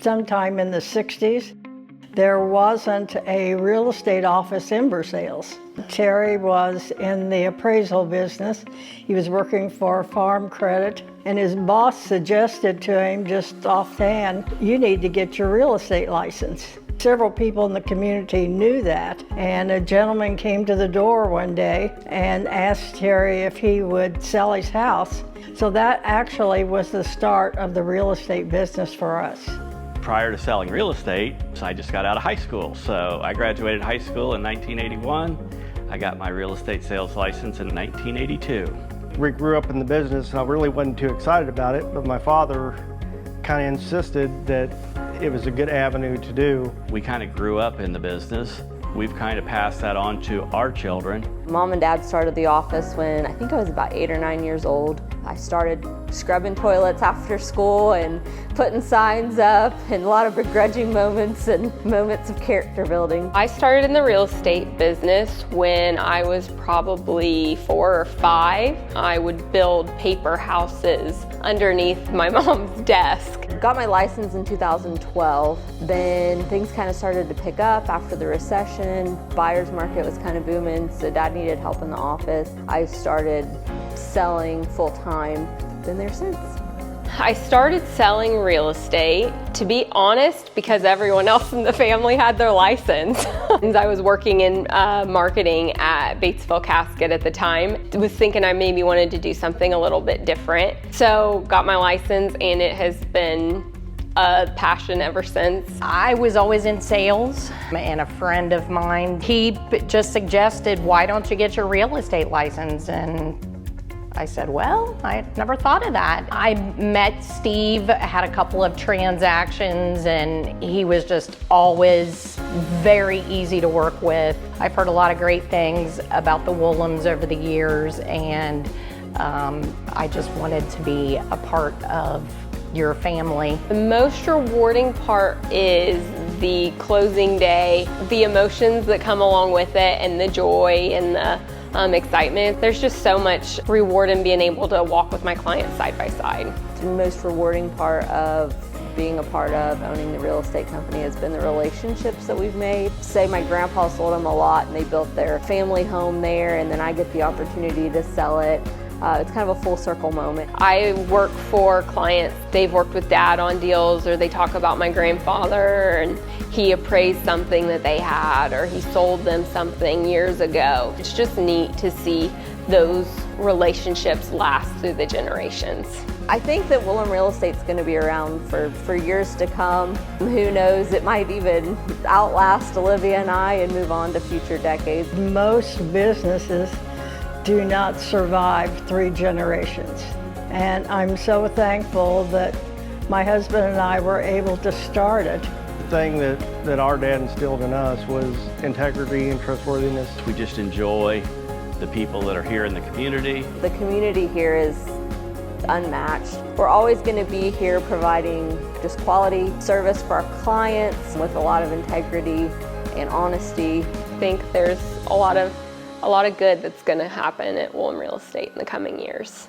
Sometime in the 60s, there wasn't a real estate office in Versailles. Terry was in the appraisal business. He was working for Farm Credit, and his boss suggested to him just offhand, you need to get your real estate license. Several people in the community knew that, and a gentleman came to the door one day and asked Terry if he would sell his house. So that actually was the start of the real estate business for us. Prior to selling real estate, I just got out of high school. So I graduated high school in 1981. I got my real estate sales license in 1982. We grew up in the business, and I really wasn't too excited about it, but my father kind of insisted that it was a good avenue to do. We kind of grew up in the business. We've kind of passed that on to our children. Mom and Dad started the office when I think I was about 8 or 9 years old. I started scrubbing toilets after school and putting signs up, and a lot of begrudging moments and moments of character building. I started in the real estate business when I was probably 4 or 5. I would build paper houses underneath my mom's desk. Got my license in 2012. Then things kind of started to pick up after the recession. Buyer's market was kind of booming, so Dad needed help in the office. I started selling full-time. Been there since. I started selling real estate, to be honest, because everyone else in the family had their license. I was working in marketing at Batesville Casket at the time. I was thinking I maybe wanted to do something a little bit different. So got my license, and it has been a passion ever since. I was always in sales, and a friend of mine, he just suggested, why don't you get your real estate license? And I said, well, I never thought of that. I met Steve, had a couple of transactions, and he was just always very easy to work with. I've heard a lot of great things about the Woolums over the years, and I just wanted to be a part of your family. The most rewarding part is the closing day, the emotions that come along with it, and the joy and the excitement. There's just so much reward in being able to walk with my clients side by side. The most rewarding part of being a part of owning the real estate company has been the relationships that we've made. Say my grandpa sold them a lot and they built their family home there, and then I get the opportunity to sell it. It's kind of a full circle moment. I work for clients. They've worked with Dad on deals, or they talk about my grandfather and he appraised something that they had, or he sold them something years ago. It's just neat to see those relationships last through the generations. I think that Woolum Real Estate's going to be around for years to come. Who knows, it might even outlast Olivia and I and move on to future decades. Most businesses do not survive 3 generations. And I'm so thankful that my husband and I were able to start it. The thing that our dad instilled in us was integrity and trustworthiness. We just enjoy the people that are here in the community. The community here is unmatched. We're always going to be here providing just quality service for our clients with a lot of integrity and honesty. I think there's a lot of good that's going to happen at Woolum Real Estate in the coming years.